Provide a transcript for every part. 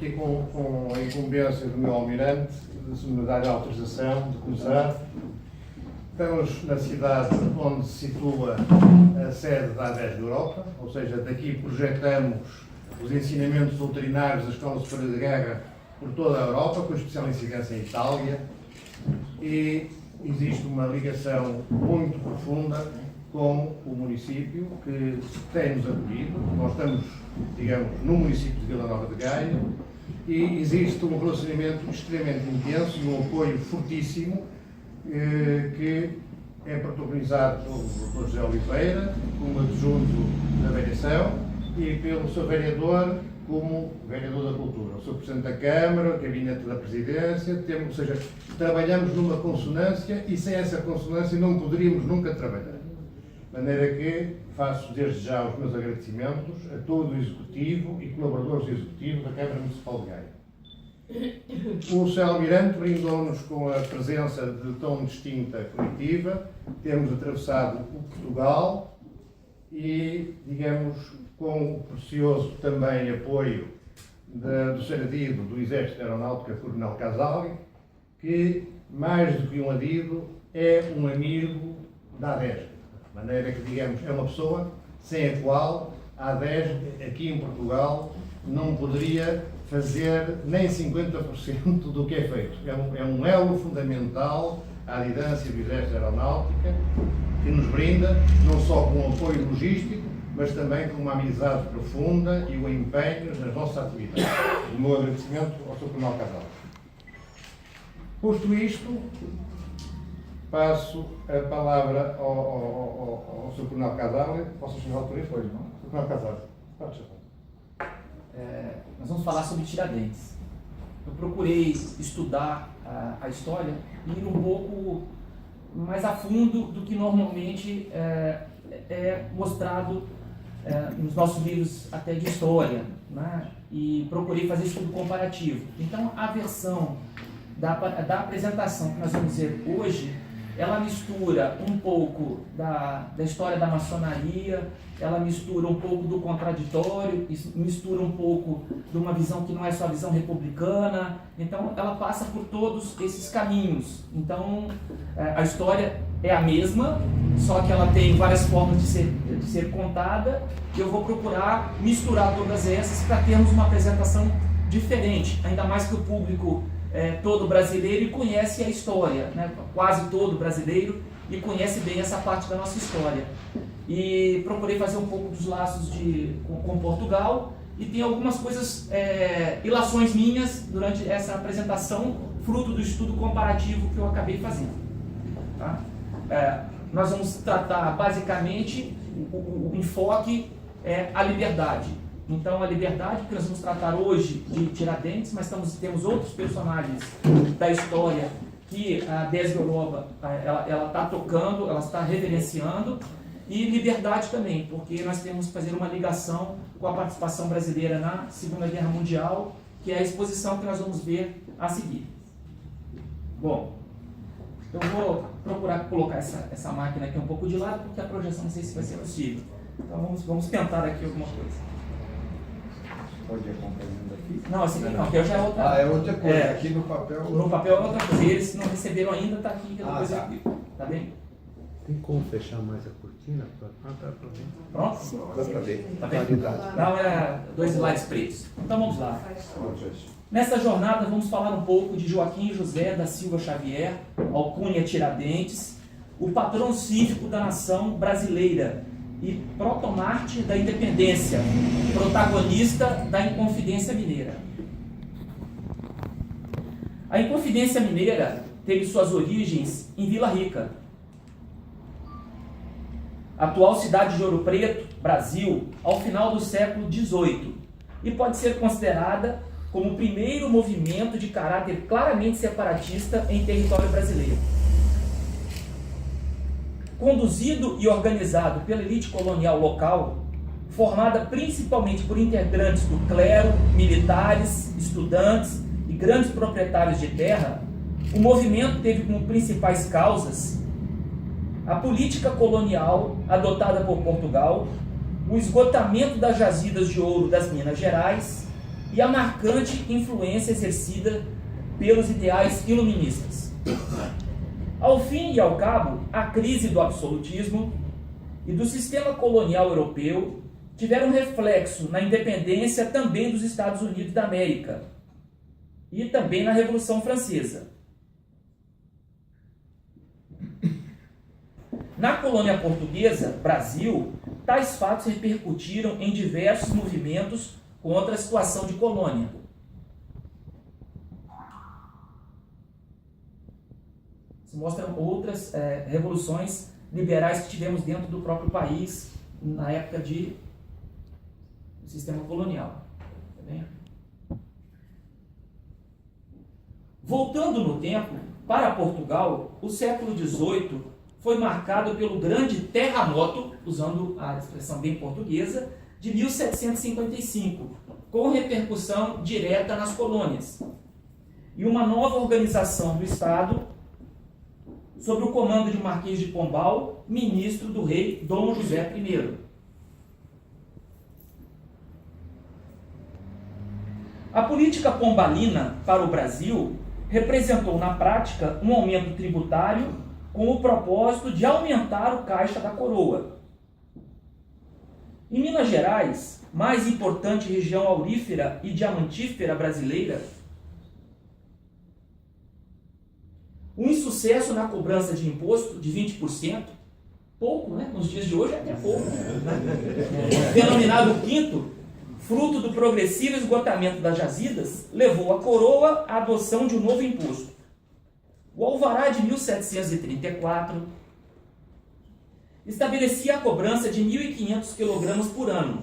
aqui com a incumbência do meu almirante, se me dar a autorização de começar. Estamos na cidade onde se situa a sede da ADES Europa, ou seja, daqui projetamos os ensinamentos doutrinários da Escola Superior de Guerra por toda a Europa, com especial incidência em Itália, e existe uma ligação muito profunda com o município que tem-nos acolhido. Nós estamos, digamos, no município de Vila Nova de Gaia e existe um relacionamento extremamente intenso e um apoio fortíssimo que é protagonizado pelo Dr. José Oliveira, como adjunto da vereação, e pelo seu vereador, como vereador da Cultura, o seu Presidente da Câmara, o Gabinete da Presidência, ou seja, trabalhamos numa consonância e sem essa consonância não poderíamos nunca trabalhar. De maneira que faço desde já os meus agradecimentos a todo o Executivo e colaboradores do Executivo da Câmara Municipal de Gaia. O Sr. Almirante brindou-nos com a presença de tão distinta comitiva, temos atravessado o Portugal e, digamos, com o precioso também apoio do Sr. Adido do Exército de Aeronáutica, Coronel Casali, que, mais do que um adido, é um amigo da ADES. De maneira que, digamos, é uma pessoa sem a qual a ADES, aqui em Portugal, não poderia fazer nem 50% do que é feito. É um elo fundamental à lidância do Exército Aeronáutica, que nos brinda não só com o apoio logístico, mas também com uma amizade profunda e o empenho nas nossas atividades. O meu agradecimento ao Sr. Coronel Casal. Posto isto, passo a palavra ao Sr. Coronel Casal. Posso chamar a autoria? Pois, não? Sr. Coronel Casal. Pode chamar. Nós vamos falar sobre Tiradentes. Eu procurei estudar a história e ir um pouco mais a fundo do que normalmente é mostrado nos nossos livros até de história, né? E procurei fazer estudo comparativo. Então, a versão da apresentação que nós vamos ver hoje, ela mistura um pouco da história da maçonaria, ela mistura um pouco do contraditório, mistura um pouco de uma visão que não é só a visão republicana. Então, ela passa por todos esses caminhos. Então, a história é a mesma, só que ela tem várias formas de ser contada, e eu vou procurar misturar todas essas para termos uma apresentação diferente, ainda mais que o público todo brasileiro e conhece a história, né? Quase todo brasileiro, e conhece bem essa parte da nossa história. E procurei fazer um pouco dos laços com Portugal, e tem algumas coisas, ilações minhas durante essa apresentação, fruto do estudo comparativo que eu acabei fazendo. Tá? Nós vamos tratar basicamente, o enfoque é a liberdade. Então, a liberdade, que nós vamos tratar hoje de Tiradentes, mas temos outros personagens da história que a ADES Europa ela está tocando, ela está reverenciando, e liberdade também, porque nós temos que fazer uma ligação com a participação brasileira na Segunda Guerra Mundial, que é a exposição que nós vamos ver a seguir. Bom, eu vou procurar colocar essa máquina aqui um pouco de lado, porque a projeção não sei se vai ser possível. Então, vamos tentar aqui alguma coisa. Pode ir acompanhando aqui? Não, assim não, que eu já é outra. É outra coisa. Aqui no papel. No papel é outra coisa. Eles não receberam ainda, está aqui, depois tá. aqui. Tá bem? Tem como fechar mais a cortina? Tá para ver. Pronto? Dá para ver. Tá bem? Qualidade. Não, é 2 slides pretos. Então vamos lá. Nessa jornada vamos falar um pouco de Joaquim José da Silva Xavier, alcunha Tiradentes, o patrão cívico da nação brasileira e protomártir da independência, protagonista da Inconfidência Mineira. A Inconfidência Mineira teve suas origens em Vila Rica, atual cidade de Ouro Preto, Brasil, ao final do século XVIII, e pode ser considerada como o primeiro movimento de caráter claramente separatista em território brasileiro. Conduzido e organizado pela elite colonial local, formada principalmente por integrantes do clero, militares, estudantes e grandes proprietários de terra, o movimento teve como principais causas a política colonial adotada por Portugal, o esgotamento das jazidas de ouro das Minas Gerais, e a marcante influência exercida pelos ideais iluministas. Ao fim e ao cabo, a crise do absolutismo e do sistema colonial europeu tiveram reflexo na independência também dos Estados Unidos da América e também na Revolução Francesa. Na colônia portuguesa, Brasil, tais fatos repercutiram em diversos movimentos contra a situação de colônia. Se mostram outras revoluções liberais que tivemos dentro do próprio país na época do sistema colonial. Tá bem? Voltando no tempo, para Portugal, o século XVIII foi marcado pelo grande terremoto, usando a expressão bem portuguesa, de 1755, com repercussão direta nas colônias, e uma nova organização do Estado sob o comando de Marquês de Pombal, ministro do rei Dom José I. A política pombalina para o Brasil representou na prática um aumento tributário com o propósito de aumentar o caixa da coroa. Em Minas Gerais, mais importante região aurífera e diamantífera brasileira, o insucesso na cobrança de imposto de 20%, pouco, né? Nos dias de hoje é até pouco, denominado quinto, fruto do progressivo esgotamento das jazidas, levou a coroa à adoção de um novo imposto. O Alvará de 1734 estabelecia a cobrança de 1.500 kg por ano.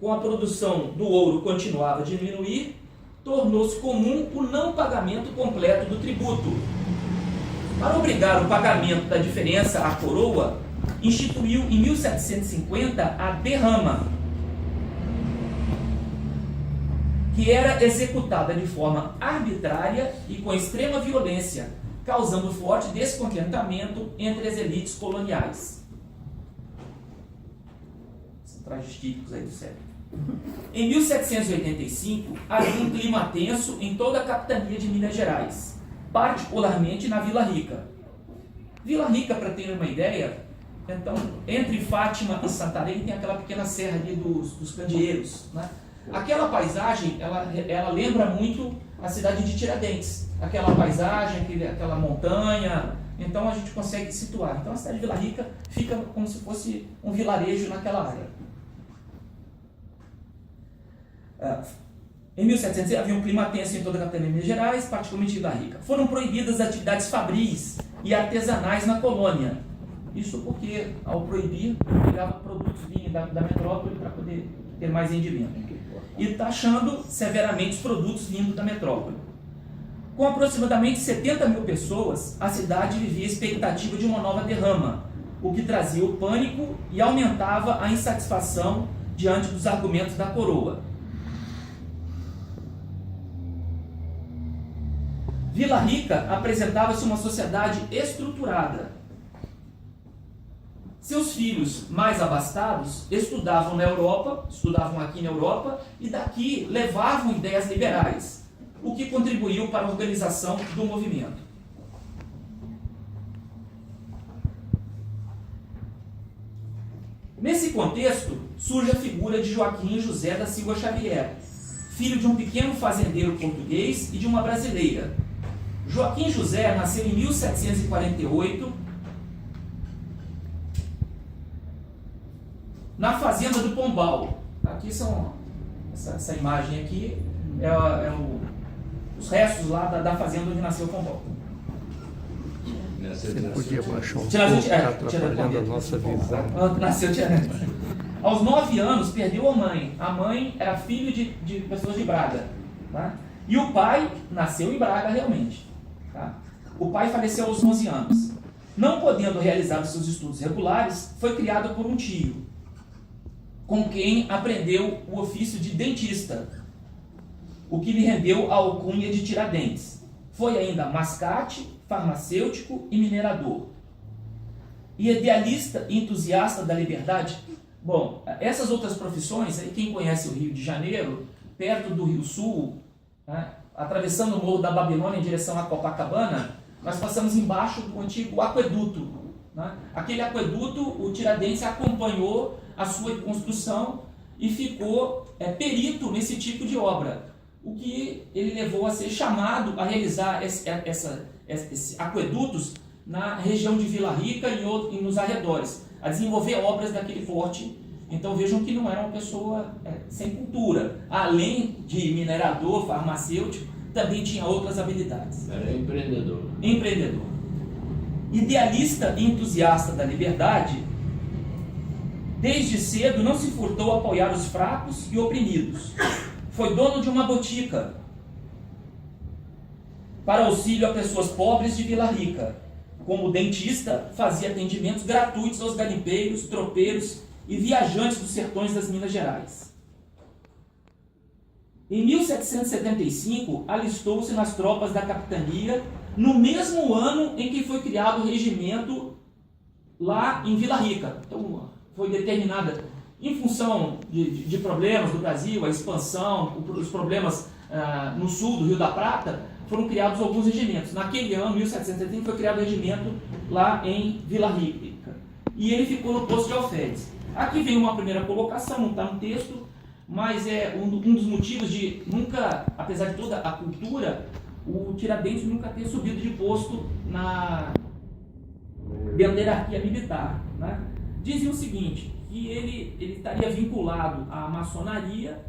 Com a produção do ouro continuava a diminuir, tornou-se comum o não pagamento completo do tributo. Para obrigar o pagamento da diferença à coroa, instituiu em 1750 a derrama, que era executada de forma arbitrária e com extrema violência, causando forte descontentamento entre as elites coloniais. São trajes típicos aí do século. Em 1785, havia um clima tenso em toda a capitania de Minas Gerais, particularmente na Vila Rica. Vila Rica, para ter uma ideia, então, entre Fátima e Santarém tem aquela pequena serra ali dos Candeeiros, né? Aquela paisagem, ela lembra muito a cidade de Tiradentes. Aquela paisagem, aquela montanha, então a gente consegue situar. Então a cidade de Vila Rica fica como se fosse um vilarejo naquela área. Em 1700 havia um clima tenso em toda a capitania de Minas Gerais, particularmente em Vila Rica. Foram proibidas as atividades fabris e artesanais na colônia. Isso porque, ao proibir, pegava produtos vindos da metrópole para poder ter mais rendimento. E taxando severamente os produtos vindos da metrópole. Com aproximadamente 70 mil pessoas, a cidade vivia a expectativa de uma nova derrama, o que trazia o pânico e aumentava a insatisfação diante dos argumentos da coroa. Vila Rica apresentava-se uma sociedade estruturada. Seus filhos mais abastados estudavam aqui na Europa, e daqui levavam ideias liberais, o que contribuiu para a organização do movimento. Nesse contexto, surge a figura de Joaquim José da Silva Xavier, filho de um pequeno fazendeiro português e de uma brasileira. Joaquim José nasceu em 1748, na fazenda do Pombal. Aqui são essa imagem aqui os restos lá da fazenda onde nasceu o Pombal. Você podia baixar um pouco, Está atrapalhando a nossa visão. Nasceu aos 9 anos perdeu a mãe. A mãe era filho de pessoas de Braga, tá? E o pai nasceu em Braga realmente, tá? O pai faleceu aos 11 anos. Não podendo realizar os seus estudos regulares, foi criado por um tio, com quem aprendeu o ofício de dentista, o que lhe rendeu a alcunha de Tiradentes. Foi ainda mascate, farmacêutico e minerador. E idealista e entusiasta da liberdade. Bom, essas outras profissões, aí quem conhece o Rio de Janeiro perto do Rio Sul, né, atravessando o Morro da Babilônia em direção a Copacabana, nós passamos embaixo do antigo aqueduto. Né? Aquele aqueduto, o Tiradentes acompanhou a sua construção e ficou perito nesse tipo de obra, o que ele levou a ser chamado a realizar esses aquedutos na região de Vila Rica e nos arredores, a desenvolver obras daquele porte. Então vejam que não era uma pessoa sem cultura. Além de minerador, farmacêutico, também tinha outras habilidades. Era empreendedor. Empreendedor. Idealista e entusiasta da liberdade, desde cedo não se furtou a apoiar os fracos e oprimidos. Foi dono de uma botica para auxílio a pessoas pobres de Vila Rica. Como dentista, fazia atendimentos gratuitos aos garimpeiros, tropeiros e viajantes dos sertões das Minas Gerais. Em 1775, alistou-se nas tropas da capitania, no mesmo ano em que foi criado o regimento lá em Vila Rica. Então, foi determinada, em função de problemas do Brasil, a expansão, os problemas no sul do Rio da Prata, foram criados alguns regimentos. Naquele ano, 1770, foi criado o regimento lá em Vila Rica. E ele ficou no posto de alferes. Aqui vem uma primeira colocação, não está no texto, mas é um dos motivos de nunca, apesar de toda a cultura, o Tiradentes nunca ter subido de posto dentro da hierarquia militar. Né? Dizem o seguinte, que ele estaria vinculado à maçonaria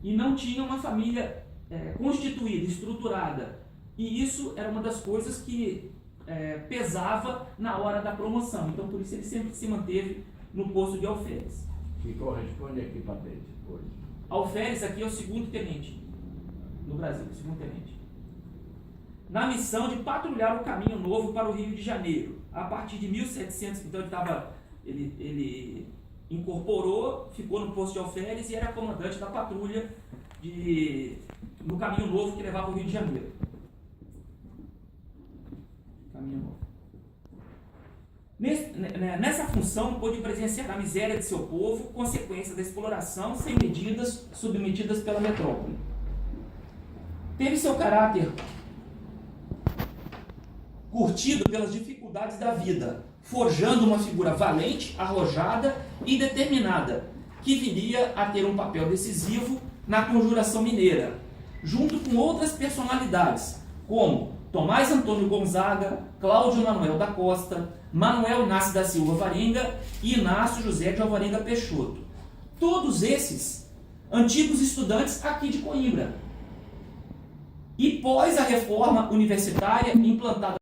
e não tinha uma família constituída, estruturada. E isso era uma das coisas que pesava na hora da promoção. Então, por isso ele sempre se manteve no posto de alferes. Que corresponde a que patente hoje? Alferes aqui é o segundo tenente no Brasil, o segundo tenente. Na missão de patrulhar o caminho novo para o Rio de Janeiro. A partir de 1700, então ele incorporou, ficou no posto de alferes e era comandante da patrulha no caminho novo que levava ao Rio de Janeiro. Caminho novo. Nessa função, pôde presenciar a miséria de seu povo, consequência da exploração sem medidas submetidas pela metrópole. Teve seu caráter curtido pelas dificuldades da vida, forjando uma figura valente, arrojada e determinada, que viria a ter um papel decisivo na conjuração mineira, junto com outras personalidades, como Tomás Antônio Gonzaga, Cláudio Manuel da Costa, Manuel Inácio da Silva Varenga e Inácio José de Alvarenga Peixoto. Todos esses antigos estudantes aqui de Coimbra. E pós a reforma universitária implantada